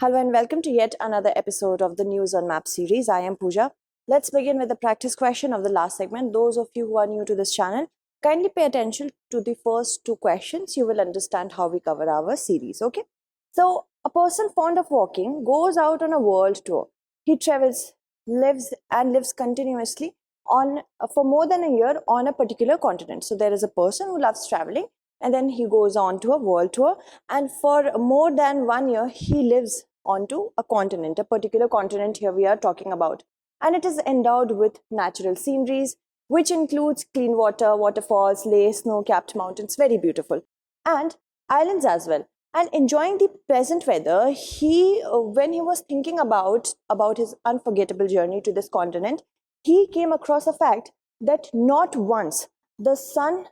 Hello and welcome to yet another episode of the News on Map series. I am Pooja. Let's begin with the practice question of the last segment. Those of you who are new to this channel, kindly pay attention to the first two questions. You will understand how we cover our series, okay? So, a person fond of walking goes out on a world tour. He travels, lives continuously for more than a year on a particular continent. So, there is a person who loves traveling and then he goes on to a world tour, and for more than 1 year he lives onto a continent, a particular continent here we are talking about, and it is endowed with natural sceneries which includes clean water, waterfalls, lakes, snow-capped mountains, very beautiful, and islands as well. And enjoying the present weather, when he was thinking about his unforgettable journey to this continent, he came across a fact that not once the sun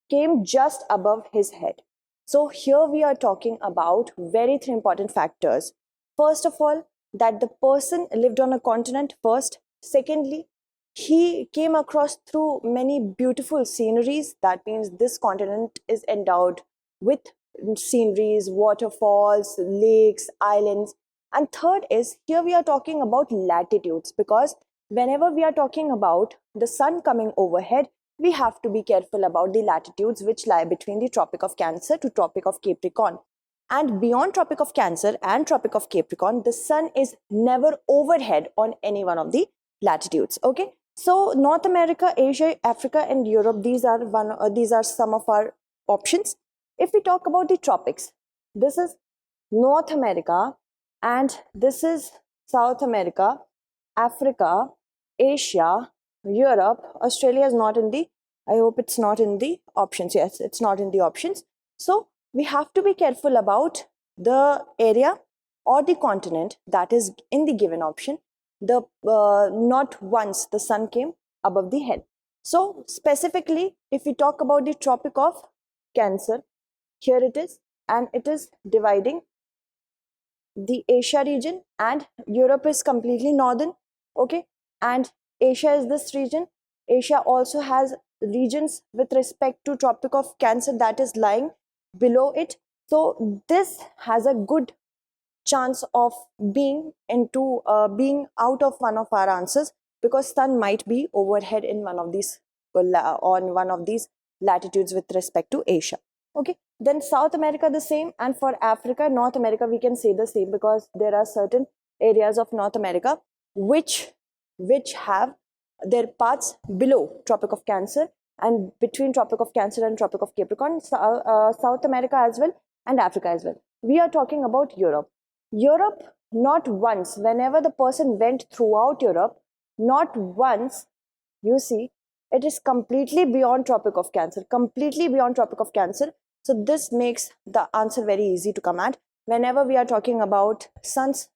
came just above his head. So here we are talking about very three important factors. First of all, that the person lived on a continent first. Secondly, he came across through many beautiful sceneries. That means this continent is endowed with sceneries, waterfalls, lakes, islands. And third is, here we are talking about latitudes, because whenever we are talking about the sun coming overhead, we have to be careful about the latitudes which lie between the Tropic of Cancer to Tropic of Capricorn. And beyond Tropic of Cancer and Tropic of Capricorn, the sun is never overhead on any one of the latitudes. Okay, so North America, Asia, Africa, and Europe, these are some of our options. If we talk about the tropics, this is North America, and this is South America, Africa, Asia, Europe. Australia is not in the, I hope it's not in the options. Yes, it's not in the options. So we have to be careful about the area or the continent that is in the given option. Not once the sun came above the head. So specifically, if we talk about the Tropic of Cancer, here it is, and it is dividing the Asia region, and Europe is completely northern, okay, and Asia is this region. Asia also has regions with respect to Tropic of Cancer that is lying below it. So this has a good chance of being out of one of our answers, because sun might be overhead in one of these on one of these latitudes with respect to Asia. Okay, then South America the same, and for Africa, North America we can say the same, because there are certain areas of North America which have their parts below Tropic of Cancer, and between Tropic of Cancer and Tropic of Capricorn, South America as well, and Africa as well. We are talking about Europe. Europe, not once, whenever the person went throughout Europe, not once, you see, it is completely beyond Tropic of Cancer, completely beyond Tropic of Cancer. So this makes the answer very easy to come at. Whenever we are talking about sun's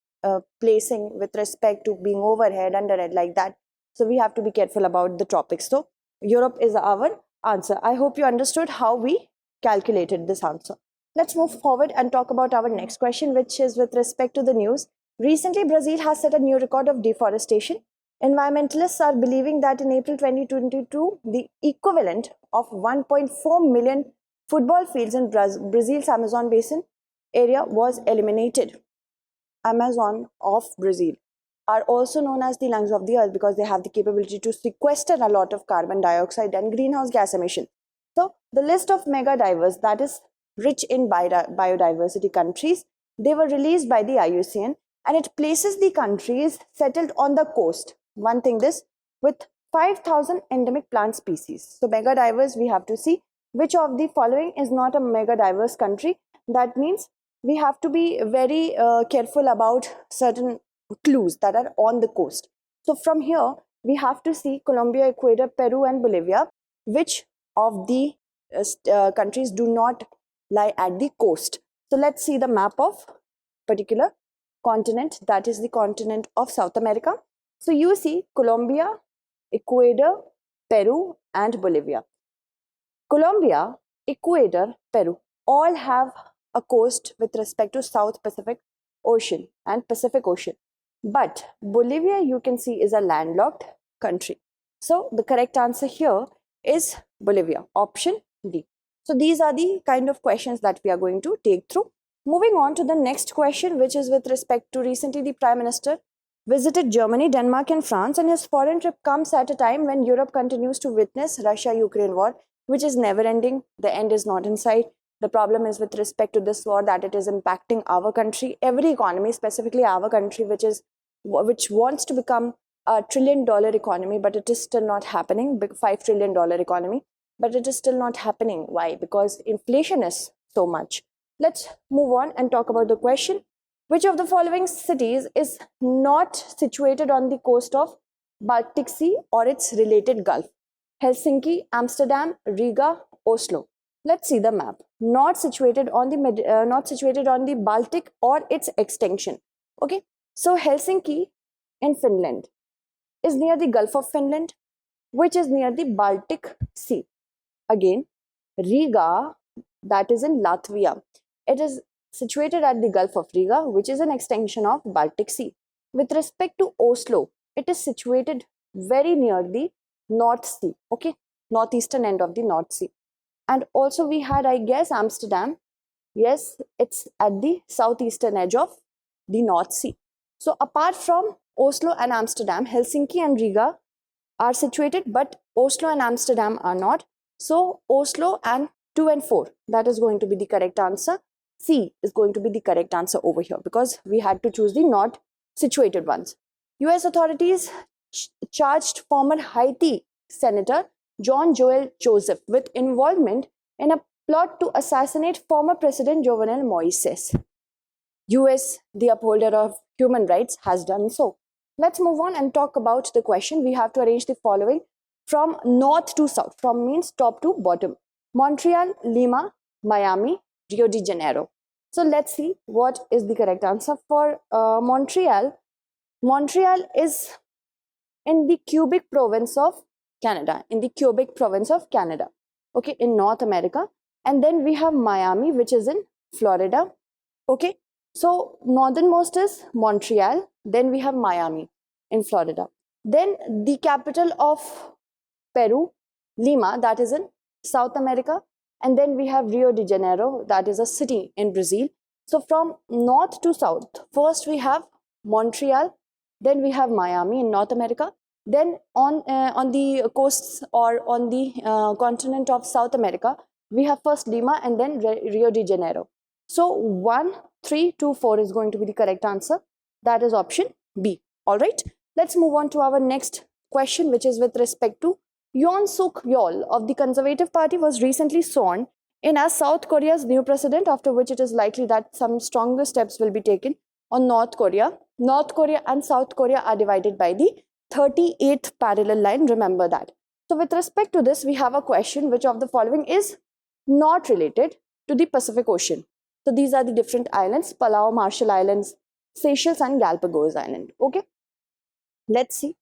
placing with respect to being overhead, underhead, like that, so we have to be careful about the tropics. So Europe is our answer. I hope you understood how we calculated this answer. Let's move forward and talk about our next question, which is with respect to the news. Recently, Brazil has set a new record of deforestation. Environmentalists are believing that in April 2022, the equivalent of 1.4 million football fields in Brazil's Amazon basin area was eliminated. Amazon of Brazil are also known as the lungs of the earth, because they have the capability to sequester a lot of carbon dioxide and greenhouse gas emission. So the list of mega divers, that is rich in biodiversity countries, they were released by the IUCN, and it places the countries settled on the coast, one thing this, with 5,000 endemic plant species. So mega divers, we have to see which of the following is not a mega diverse country. That means we have to be very careful about certain clues that are on the coast. So from here, we have to see Colombia, Ecuador, Peru, and Bolivia. Which of the countries do not lie at the coast? So let's see the map of particular continent, that is the continent of South America. So you see Colombia, Ecuador, Peru, and Bolivia. Colombia, Ecuador, Peru all have a coast with respect to South Pacific Ocean and Pacific Ocean. But Bolivia, you can see, is a landlocked country. So the correct answer here is Bolivia, option D. So these are the kind of questions that we are going to take through. Moving on to the next question, which is with respect to recently the Prime Minister visited Germany, Denmark, and France, and his foreign trip comes at a time when Europe continues to witness Russia-Ukraine war, which is never ending. The end is not in sight. The problem is with respect to this war that it is impacting our country, every economy, specifically our country, which wants to become a $1 trillion economy, but it is still not happening. Big $5 trillion economy, but it is still not happening. Why? Because inflation is so much. Let's move on and talk about the question. Which of the following cities is not situated on the coast of Baltic Sea or its related Gulf? Helsinki, Amsterdam, Riga, Oslo. Let's see the map. Not situated on the Baltic or its extension. Okay, so Helsinki in Finland is near the Gulf of Finland, which is near the Baltic Sea. Again, Riga, that is in Latvia. It is situated at the Gulf of Riga, which is an extension of Baltic Sea. With respect to Oslo, it is situated very near the North Sea, okay, northeastern end of the North Sea. And also we had, I guess, Amsterdam. Yes, it's at the southeastern edge of the North Sea. So apart from Oslo and Amsterdam, Helsinki and Riga are situated, but Oslo and Amsterdam are not. So Oslo and 2 and 4, that is going to be the correct answer. C is going to be the correct answer over here because we had to choose the not situated ones. US authorities charged former Haiti Senator John Joel Joseph with involvement in a plot to assassinate former President Jovenel Moises. US, the upholder of human rights, has done so. Let's move on and talk about the question. We have to arrange the following from north to south, from means top to bottom. Montreal, Lima, Miami, Rio de Janeiro. So let's see what is the correct answer for Montreal. Montreal is in the Quebec province of Canada, okay, in North America. And then we have Miami, which is in Florida, okay. So northernmost is Montreal, then we have Miami in Florida. Then the capital of Peru, Lima, that is in South America. And then we have Rio de Janeiro, that is a city in Brazil. So from north to south, first we have Montreal, then we have Miami in North America. Then on the coasts or on the continent of South America, we have first Lima and then Rio de Janeiro. So 1, 3, 2, 4 is going to be the correct answer. That is option B. All right. Let's move on to our next question, which is with respect to Yoon Suk Yeol of the Conservative Party was recently sworn in as South Korea's new president, after which it is likely that some stronger steps will be taken on North Korea. North Korea and South Korea are divided by the 38th parallel line, remember that. So with respect to this, we have a question, which of the following is not related to the Pacific Ocean? So these are the different islands: Palau, Marshall Islands, Seychelles and Galapagos Island. Okay, let's see.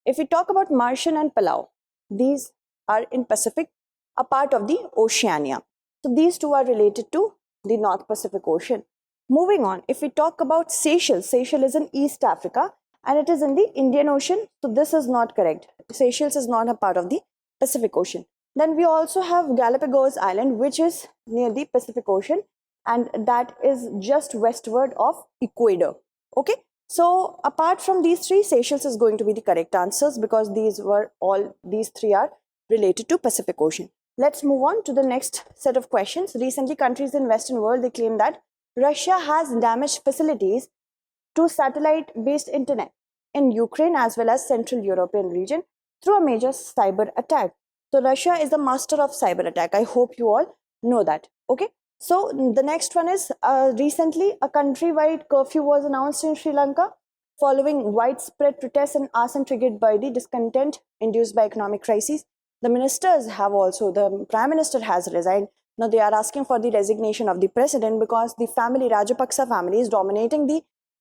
If we talk about Marshall and Palau, these are in Pacific, a part of the Oceania. So these two are related to the North Pacific Ocean. Moving on, if we talk about Seychelles, Seychelles is in East Africa and it is in the Indian Ocean. So this is not correct. Seychelles is not a part of the Pacific Ocean. Then we also have Galapagos Island, which is near the Pacific Ocean, and that is just westward of Ecuador. Okay. So apart from these three, Seychelles is going to be the correct answers because these three are related to Pacific Ocean. Let's move on to the next set of questions. Recently, countries in Western world, they claim that Russia has damaged facilities to satellite-based internet in Ukraine as well as Central European region through a major cyber attack. So Russia is the master of cyber attack. I hope you all know that. Okay. So the next one is recently a countrywide curfew was announced in Sri Lanka following widespread protests and arson triggered by the discontent induced by economic crises. The Prime Minister has resigned. Now they are asking for the resignation of the president because the Rajapaksa family is dominating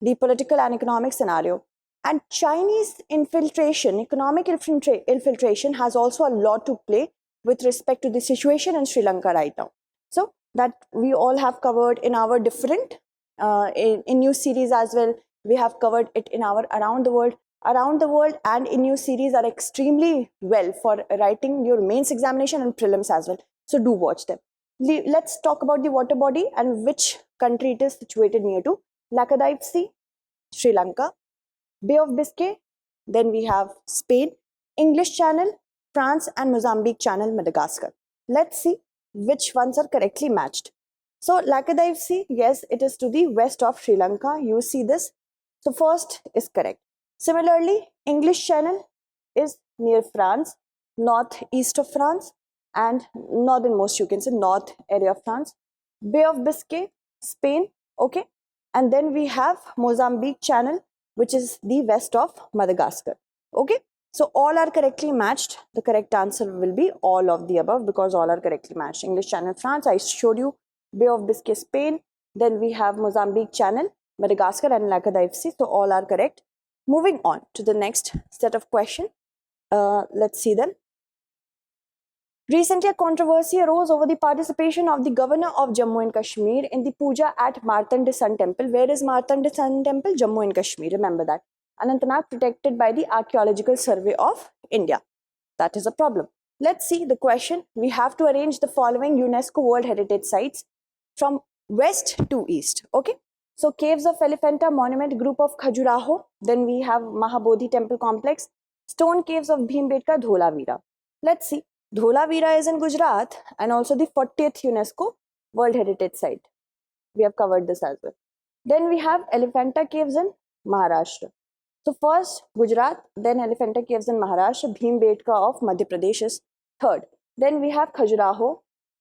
the political and economic scenario. And Chinese economic infiltration has also a lot to play with respect to the situation in Sri Lanka right now. So that we all have covered in our different in news series as well. We have covered it in our Around the World and in news series are extremely well for writing your mains examination and prelims as well. So do watch them. Let's talk about the water body and which country it is situated near to. Laccadive Sea, Sri Lanka, Bay of Biscay, then we have Spain, English Channel, France, and Mozambique Channel, Madagascar. Let's see which ones are correctly matched. So Laccadive Sea, yes, it is to the west of Sri Lanka. You see this. So first is correct. Similarly, English Channel is near France, northeast of France, and northernmost, you can say north area of France. Bay of Biscay, Spain, okay. And then we have Mozambique Channel, which is the west of Madagascar, okay. So all are correctly matched. The correct answer will be all of the above because all are correctly matched. English Channel, France, I showed you. Bay of Biscay, Spain. Then we have Mozambique Channel, Madagascar, and Laccadive Sea. So all are correct. Moving on to the next set of questions. Let's see them. Recently, a controversy arose over the participation of the governor of Jammu and Kashmir in the puja at Martanda Sun Temple. Where is Martanda Sun Temple? Jammu and Kashmir. Remember that. Anantnag, protected by the Archaeological Survey of India. That is a problem. Let's see the question. We have to arrange the following UNESCO World Heritage Sites from west to east. Okay. So Caves of Elephanta Monument Group of Khajuraho. Then we have Mahabodhi Temple Complex. Stone Caves of Bhimbetka, Dholavira. Let's see. Dholavira is in Gujarat and also the 40th UNESCO World Heritage Site. We have covered this as well. Then we have Elephanta Caves in Maharashtra. So first Gujarat, then Elephanta Caves in Maharashtra, Bhimbetka of Madhya Pradesh is third. Then we have Khajuraho,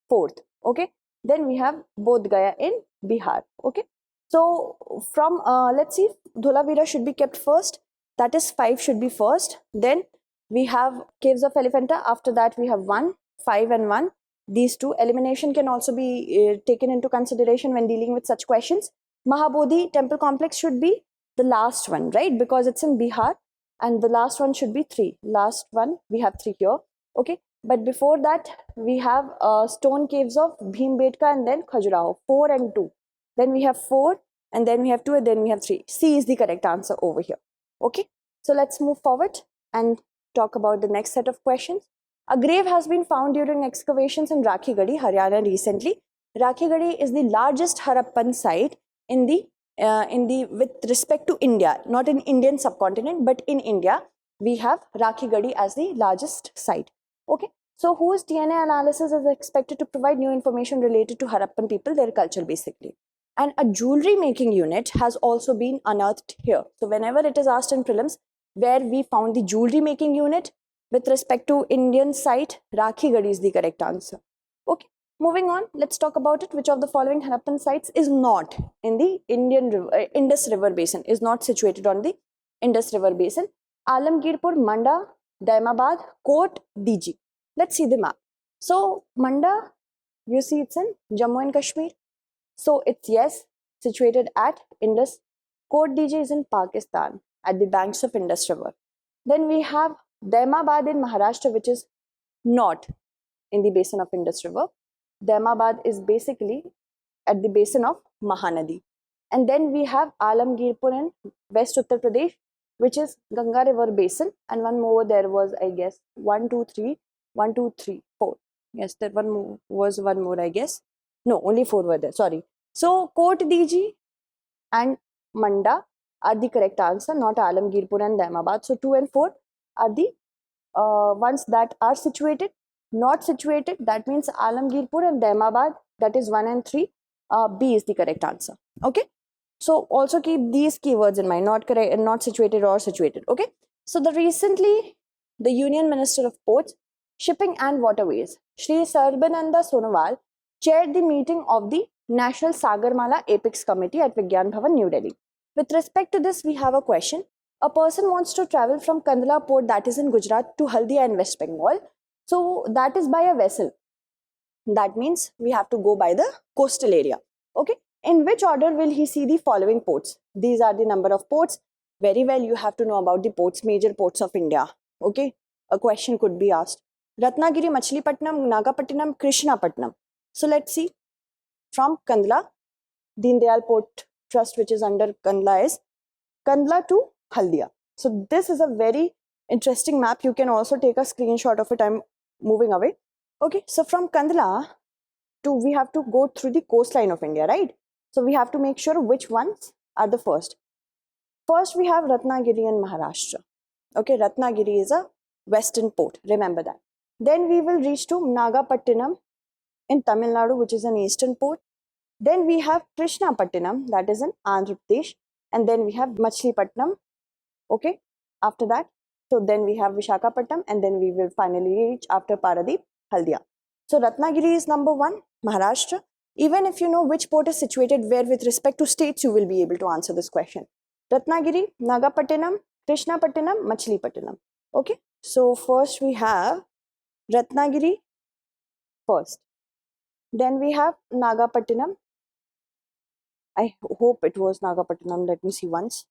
fourth. Okay. Then we have Bodh Gaya in Bihar. Okay. So from let's see, Dholavira should be kept first. That is 5 should be first. Then we have Caves of Elephanta. After that we have 1, 5 and 1. These two. Elimination can also be taken into consideration when dealing with such questions. Mahabodhi Temple Complex should be the last one, right? Because it's in Bihar and the last one should be 3. Last one, we have 3 here. Okay. But before that, we have Stone Caves of Bhimbetka and then Khajuraho, 4 and 2. Then we have 4 and then we have 2 and then we have 3. C is the correct answer over here. Okay. So let's move forward and talk about the next set of questions. A grave has been found during excavations in Rakhigadi, Haryana recently. Rakhigadi is the largest Harappan site in the with respect to India, not in Indian subcontinent, but in India, we have Rakhigadi as the largest site. Okay. So whose DNA analysis is expected to provide new information related to Harappan people, their culture basically. And a jewelry making unit has also been unearthed here. So whenever it is asked in prelims, where we found the jewelry making unit with respect to Indian site, Rakhigadi is the correct answer. Okay. Moving on, let's talk about it. Which of the following Harappan sites is not in the Indus River Basin, is not situated on the Indus River Basin? Alamgirpur, Manda, Daimabad, Kot, Diji. Let's see the map. So Manda, you see it's in Jammu and Kashmir. So it's yes, situated at Indus. Kot Diji is in Pakistan at the banks of Indus River. Then we have Daimabad in Maharashtra, which is not in the basin of Indus River. Daimabad is basically at the basin of Mahanadi. And then we have Alamgirpur in West Uttar Pradesh, which is Ganga River Basin. And one more there was, I guess, 1, 2, 3, 1, 2, 3, 4. Yes, there was one more, I guess. No, only 4 were there, sorry. So Kot Diji and Manda are the correct answer, not Alamgirpur and Daimabad. So 2 and 4 are the ones that are situated. Not situated, that means Alamgirpur and Daimabad, that is 1 and 3. B is the correct answer. Okay. So also keep these keywords in mind, not correct, not situated or situated. Okay. So recently, the Union Minister of Ports, Shipping and Waterways, Shri Sarbananda Sonowal, chaired the meeting of the National Sagarmala Apex Committee at Vigyan Bhavan, New Delhi. With respect to this, we have a question. A person wants to travel from Kandla port, that is in Gujarat, to Haldia in West Bengal. So that is by a vessel. That means we have to go by the coastal area. Okay. In which order will he see the following ports? These are the number of ports. Very well, you have to know about the ports, major ports of India. Okay. A question could be asked. Ratnagiri, Machilipatnam, Nagapattinam, Krishnapatnam. So let's see. From Kandla, Deen Dayal Port Trust, which is under Kandla, is Kandla to Haldia. So this is a very interesting map. You can also take a screenshot of it. I'm moving away. Okay, so from Kandla we have to go through the coastline of India, right? So we have to make sure which ones are the first. First, we have Ratnagiri in Maharashtra. Okay, Ratnagiri is a western port. Remember that. Then we will reach to Nagapattinam in Tamil Nadu, which is an eastern port. Then we have Krishnapattinam, that is in Andhra Pradesh. And then we have Machilipatnam. Okay, after that. So then we have Vishakhapatnam, and then we will finally reach after Paradeep, Haldia. So Ratnagiri is number 1, Maharashtra. Even if you know which port is situated where with respect to states, you will be able to answer this question. Ratnagiri, Nagapattinam, Krishnapattinam, Machilipatnam. Okay, so first we have Ratnagiri first. Then we have Nagapattinam. I hope it was Nagapattinam. Let me see once.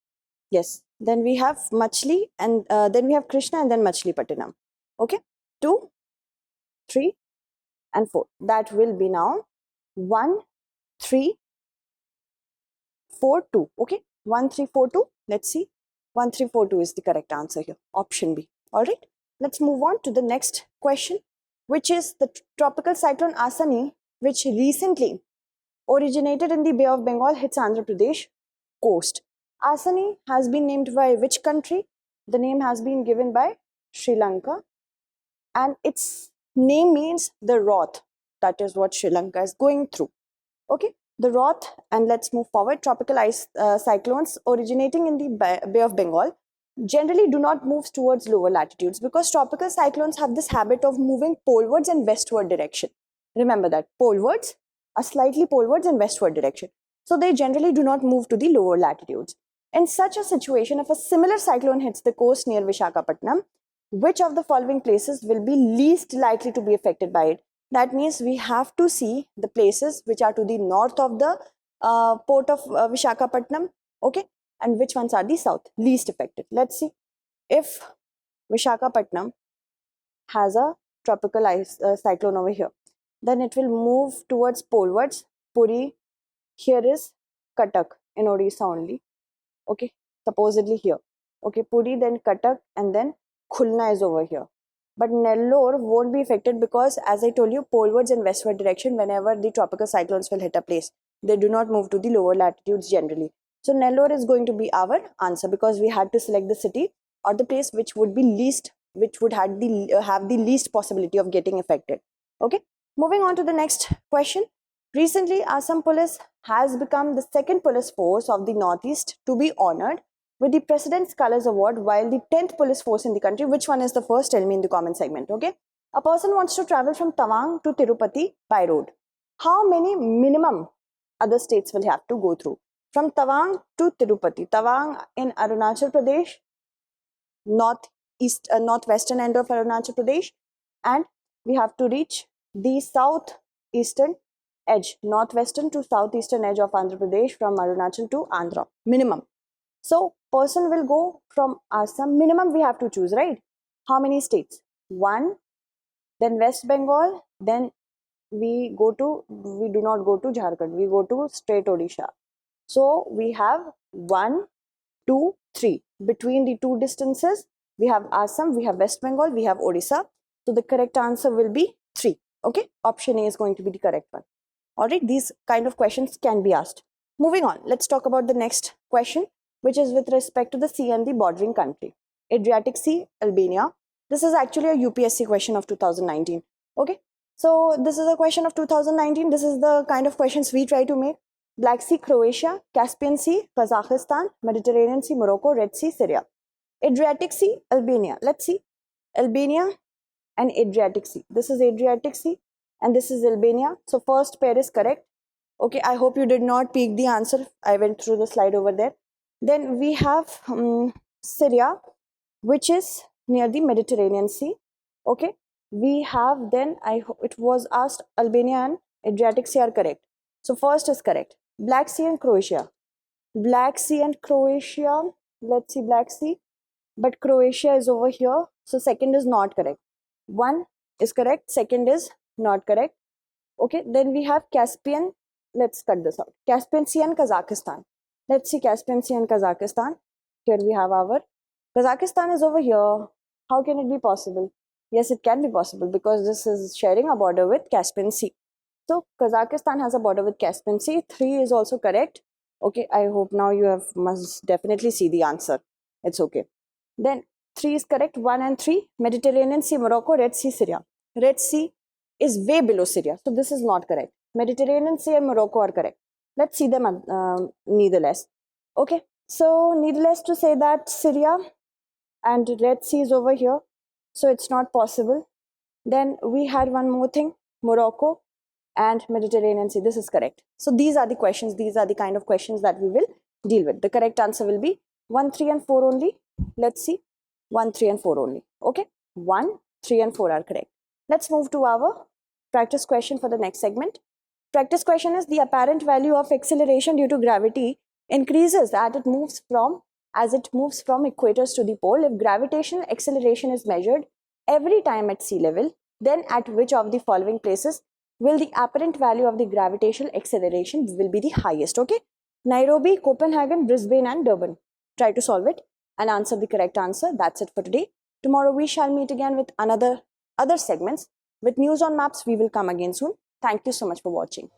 Yes. Then we have Machli, and then we have Krishna, and then Machilipatnam. Okay. 2, 3, and 4. That will be now 1, 3, 4, 2. Okay. 1, 3, 4, 2. Let's see. 1, 3, 4, 2 is the correct answer here. Option B. All right. Let's move on to the next question, which is the tropical cyclone Asani, which recently originated in the Bay of Bengal, hits Andhra Pradesh coast. Asani has been named by which country? The name has been given by Sri Lanka, and its name means the wrath. That is what Sri Lanka is going through. Okay, the wrath, and let's move forward. Tropicalized cyclones originating in the Bay of Bengal generally do not move towards lower latitudes, because tropical cyclones have this habit of moving polewards and westward direction. Remember that, polewards, a slightly polewards and westward direction. So they generally do not move to the lower latitudes. In such a situation, if a similar cyclone hits the coast near Vishakhapatnam, which of the following places will be least likely to be affected by it? That means we have to see the places which are to the north of the port of Vishakhapatnam, okay, and which ones are the south, least affected. Let's see. If Vishakhapatnam has a tropical cyclone over here, then it will move towards polewards. Puri, here is Cuttack in Odisha only. Okay, supposedly here. Okay, Puri, then Cuttack, and then Khulna is over here. But Nellore won't be affected because, as I told you, polewards and westward direction, whenever the tropical cyclones will hit a place, they do not move to the lower latitudes generally. So Nellore is going to be our answer, because we had to select the city or the place which would be least, which would have the least possibility of getting affected. Okay, moving on to the next question. Recently, Assam Police has become the second police force of the Northeast to be honored with the President's Colors Award, while the 10th police force in the country. Which one is the first? Tell me in the comment segment. Okay, a person wants to travel from Tawang to Tirupati by road. How many minimum other states will have to go through? From Tawang to Tirupati. Tawang in Arunachal Pradesh, northwestern end of Arunachal Pradesh, and we have to reach the southeastern edge, northwestern to southeastern edge of Andhra Pradesh, from Arunachal to Andhra, minimum. So person will go from Assam, minimum we have to choose, right? How many states? 1, then West Bengal, then we do not go to Jharkhand, we go to straight Odisha. So we have 1, 2, 3. Between the two distances, we have Assam, we have West Bengal, we have Odisha. So the correct answer will be 3. Okay, option A is going to be the correct one. Alright, these kind of questions can be asked. Moving on, let's talk about the next question, which is with respect to the sea and the bordering country. Adriatic Sea, Albania. This is actually a UPSC question of 2019. Okay, so this is a question of 2019. This is the kind of questions we try to make. Black Sea, Croatia, Caspian Sea, Kazakhstan, Mediterranean Sea, Morocco, Red Sea, Syria. Adriatic Sea, Albania. Let's see. Albania and Adriatic Sea. This is Adriatic Sea and this is Albania. So first pair is correct. Okay, I hope you did not peek the answer. I went through the slide over there. Then we have Syria, which is near the Mediterranean Sea. Okay, we have then, it was asked, Albania and Adriatic Sea are correct. So first is correct. Black Sea and Croatia. Black Sea and Croatia. Let's see, Black Sea. But Croatia is over here. So second is not correct. 1 is correct. Second is not correct. Okay, then we have Caspian. Let's cut this out. Caspian Sea and Kazakhstan. Let's see Caspian Sea and Kazakhstan. Here we have our Kazakhstan is over here. How can it be possible? Yes, it can be possible because this is sharing a border with Caspian Sea. So Kazakhstan has a border with Caspian Sea. 3 is also correct. Okay, I hope now you must definitely see the answer. It's okay. Then 3 is correct. 1 and 3, Mediterranean Sea, Morocco, Red Sea, Syria. Red Sea is way below Syria, so this is not correct. Mediterranean Sea and Morocco are correct. Let's see them nevertheless. Okay, so needless to say that Syria and Red Sea is over here, so it's not possible. Then we had one more thing, Morocco and Mediterranean Sea. This is correct. So these are the questions, these are the kind of questions that we will deal with. The correct answer will be 1, 3 and 4 only. Let's see, 1, 3 and 4 only. Okay, 1, 3 and 4 are correct. Let's move to our practice question for the next segment. Practice question is, the apparent value of acceleration due to gravity increases as it moves from equators to the pole. If gravitational acceleration is measured every time at sea level, then at which of the following places will the apparent value of the gravitational acceleration will be the highest? Okay, Nairobi, Copenhagen, Brisbane and Durban. Try to solve it and answer the correct answer. That's it for today. Tomorrow we shall meet again with other segments. With news on maps, we will come again soon. Thank you so much for watching.